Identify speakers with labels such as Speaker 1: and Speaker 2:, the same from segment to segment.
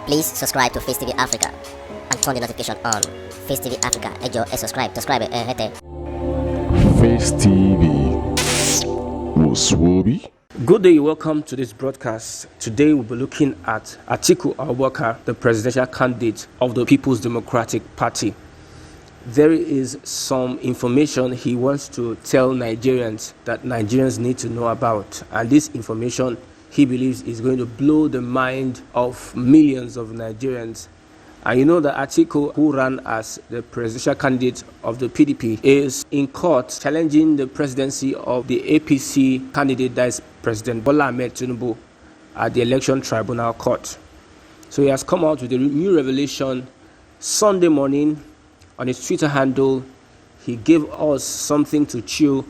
Speaker 1: Please subscribe to Facetv Africa and turn the notification on. Facetv Africa, ẹ jọ̀ọ́, subscribe, hete.
Speaker 2: Face TV was Swoby.
Speaker 3: Good day, welcome to this broadcast. Today we'll be looking at Atiku, the presidential candidate of the People's Democratic Party. There is some information he wants to tell Nigerians that Nigerians need to know about, and this information he believes is going to blow the mind of millions of Nigerians. And you know that Atiku, who ran as the presidential candidate of the PDP, is in court challenging the presidency of the APC candidate, that is President Bola Ahmed Tinubu, at the election tribunal court. So he has come out with a new revelation Sunday morning on his Twitter handle. He gave us something to chew.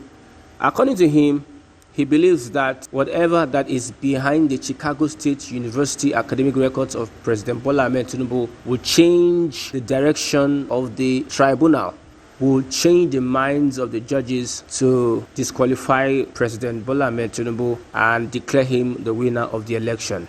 Speaker 3: According to him, he believes that whatever that is behind the Chicago State University academic records of President Bola Ahmed Tinubu will change the direction of the tribunal, will change the minds of the judges to disqualify President Bola Ahmed Tinubu and declare him the winner of the election.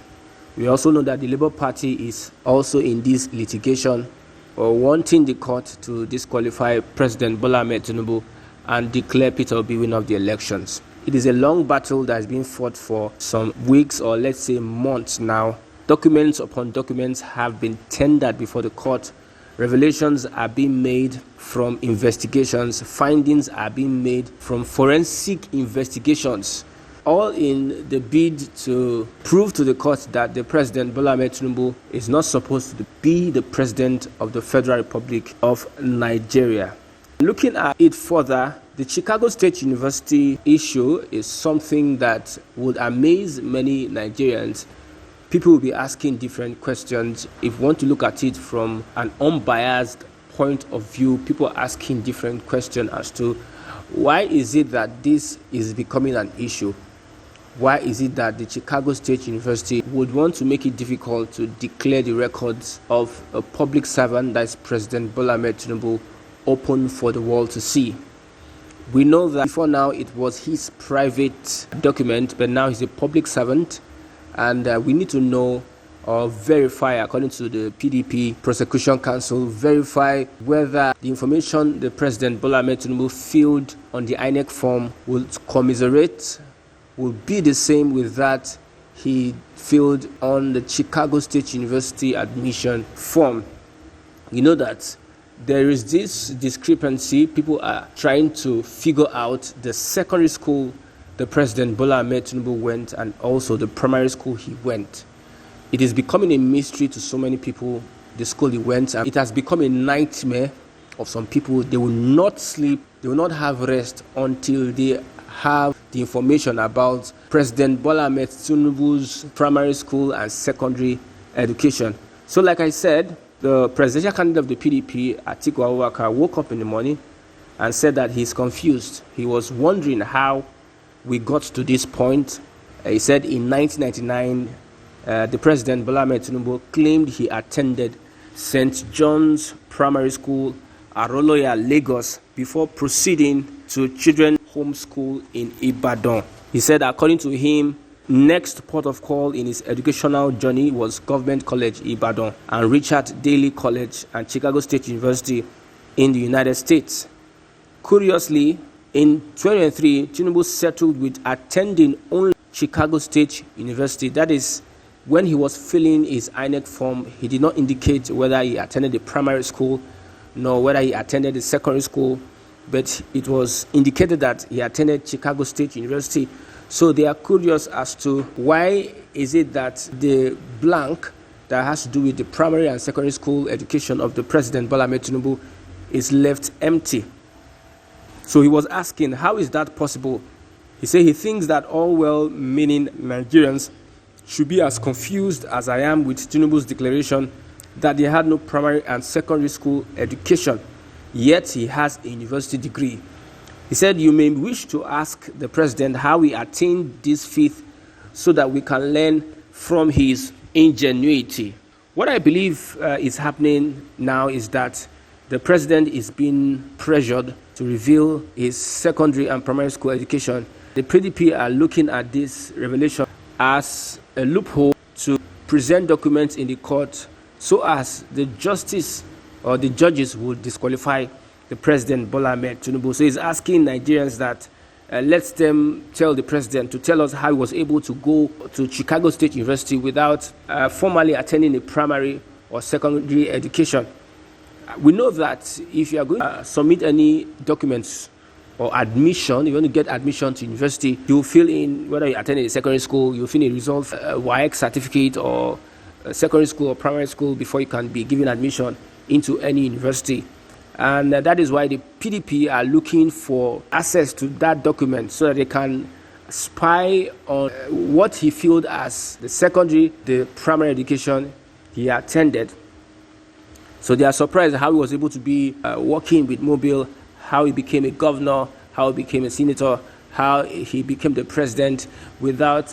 Speaker 3: We also know that the Labour Party is also in this litigation, or wanting the court to disqualify President Bola Ahmed Tinubu and declare Peter Obi winner of the elections. It is a long battle that has been fought for some weeks, or let's say months now. Documents upon documents have been tendered before the court. Revelations are being made from investigations. Findings are being made from forensic investigations, all in the bid to prove to the court that the President Bola Ahmed Tinubu is not supposed to be the President of the Federal Republic of Nigeria. Looking at it further, the Chicago State University issue is something that would amaze many Nigerians. People will be asking different questions. If you want to look at it from an unbiased point of view, people are asking different questions as to why is it that this is becoming an issue? Why is it that the Chicago State University would want to make it difficult to declare the records of a public servant, that is President Bola Ahmed Tinubu, open for the world to see? We know that before now it was his private document, but now he's a public servant, and we need to know or verify, according to the PDP Prosecution Council, verify whether the information the President Bola Ahmed Tinubu filled on the INEC form will commiserate, will be the same with that he filled on the Chicago State University admission form. You know that there is this discrepancy. People are trying to figure out the secondary school the President Bola Ahmed Tinubu went and also the primary school he went. It is becoming a mystery to so many people, the school he went, and it has become a nightmare of some people. They will not sleep, they will not have rest until they have the information about President Bola Ahmed Tinubu's primary school and secondary education. So like I said, the presidential candidate of the PDP, Atiku, woke up in the morning and said that he's confused. He was wondering how we got to this point. He said in 1999, the President Bola Ahmed Tinubu claimed he attended St. John's Primary School, Aroloya, Lagos, before proceeding to Children's Home School in Ibadan. He said, according to him, next port of call in his educational journey was Government College Ibadan and Richard Daley College and Chicago State University in the United States. Curiously, in 2023, Tinubu settled with attending only Chicago State University. That is, when he was filling his INEC form, he did not indicate whether he attended the primary school nor whether he attended the secondary school, but it was indicated that he attended Chicago State University. So they are curious as to why is it that the blank that has to do with the primary and secondary school education of the President Bola Ahmed Tinubu is left empty. So he was asking, how is that possible? He said he thinks that all well-meaning Nigerians should be as confused as I am with Tinubu's declaration that he had no primary and secondary school education, yet he has a university degree. He said, you may wish to ask the president how he attained this feat so that we can learn from his ingenuity. What I believe is happening now is that the president is being pressured to reveal his secondary and primary school education. The PDP are looking at this revelation as a loophole to present documents in the court so as the justice or the judges would disqualify the president, Bola Ahmed Tinubu. So he's asking Nigerians that let them tell the president to tell us how he was able to go to Chicago State University without formally attending a primary or secondary education. We know that if you are going to submit any documents or admission, you want to get admission to university, you fill in whether you attended a secondary school, you fill in a result, a WAEC certificate or a secondary school or primary school before you can be given admission into any university. And that is why the PDP are looking for access to that document so that they can spy on what he filled as the secondary, the primary education he attended. So they are surprised how he was able to be working with Mobile, how he became a governor, how he became a senator, how he became the president without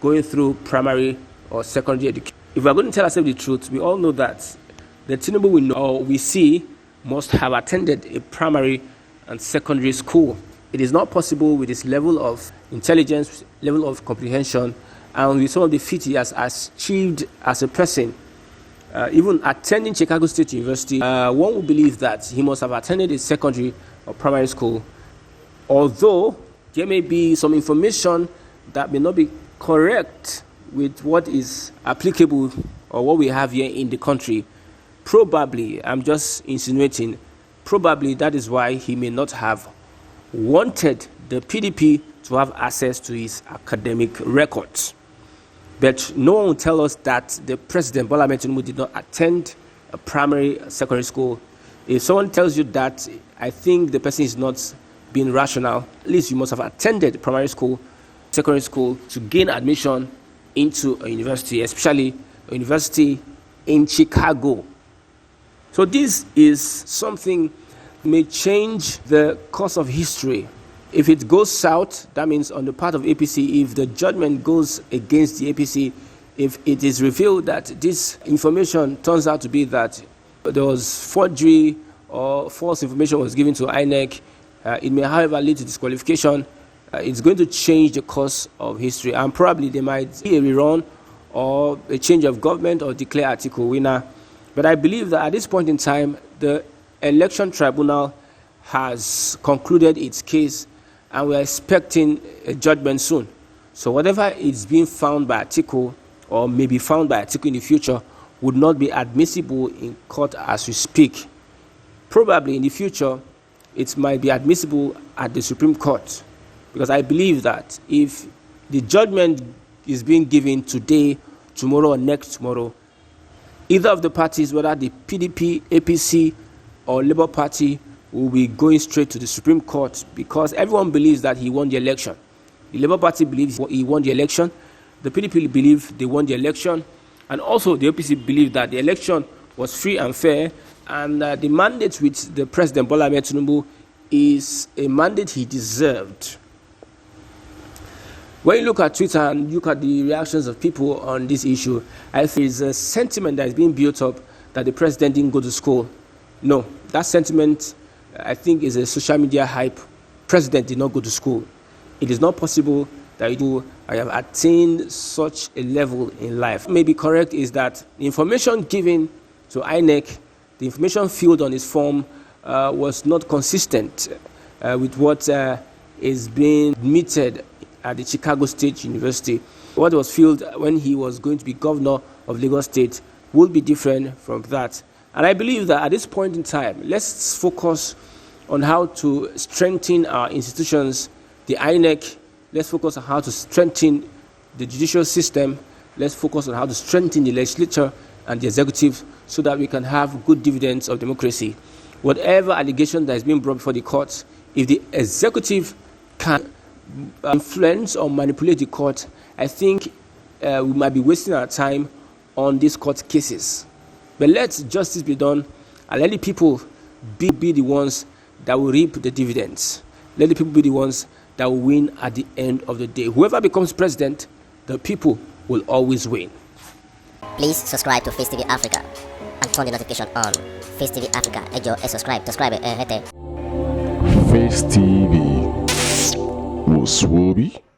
Speaker 3: going through primary or secondary education. If we are going to tell ourselves the truth, we all know that the Tinubu we know or we see must have attended a primary and secondary school. It is not possible with his level of intelligence, level of comprehension, and with some of the feats he has achieved as a person. Even attending Chicago State University, one would believe that he must have attended a secondary or primary school, although there may be some information that may not be correct with what is applicable or what we have here in the country. Probably, I'm just insinuating, probably that is why he may not have wanted the PDP to have access to his academic records. But no one will tell us that the president, Bola Ahmed Tinubu, did not attend a primary, secondary school. If someone tells you that, I think the person is not being rational. At least you must have attended primary school, secondary school to gain admission into a university, especially a university in Chicago. So this is something may change the course of history. If it goes south, that means on the part of APC, if the judgment goes against the APC, if it is revealed that this information turns out to be that there was forgery or false information was given to INEC, it may, however, lead to disqualification. It's going to change the course of history, and probably there might be a rerun or a change of government or declare Atiku winner. But I believe that at this point in time, the election tribunal has concluded its case, and we're expecting a judgment soon. So whatever is being found by Atiku or may be found by Atiku in the future would not be admissible in court as we speak. Probably in the future, it might be admissible at the Supreme Court, because I believe that if the judgment is being given today, tomorrow, or next tomorrow, either of the parties, whether the PDP, APC, or Labour Party, will be going straight to the Supreme Court, because everyone believes that he won the election. The Labour Party believes he won the election. The PDP believe they won the election. And also the APC believe that the election was free and fair, and the mandate with the President Bola Ahmed Tinubu is a mandate he deserved. When you look at Twitter and look at the reactions of people on this issue, I think there's a sentiment that is being built up that the president didn't go to school. No, that sentiment, I think, is a social media hype. President did not go to school. It is not possible that I have attained such a level in life. What may be correct is that the information given to INEC, the information filled on his form, was not consistent with what is being admitted at the Chicago State University. What was filled when he was going to be governor of Lagos State will be different from that. And I believe that at this point in time, let's focus on how to strengthen our institutions, the INEC. Let's focus on how to strengthen the judicial system. Let's focus on how to strengthen the legislature and the executive so that we can have good dividends of democracy. Whatever allegation that is being brought before the courts, if the executive can influence or manipulate the court, I think we might be wasting our time on these court cases. But let justice be done, and let the people be the ones that will reap the dividends. Let the people be the ones that will win at the end of the day. Whoever becomes president, the people will always win.
Speaker 1: Please subscribe to Facetv Africa and turn the notification on. Facetv Africa, subscribe.
Speaker 2: Face TV was Swoby.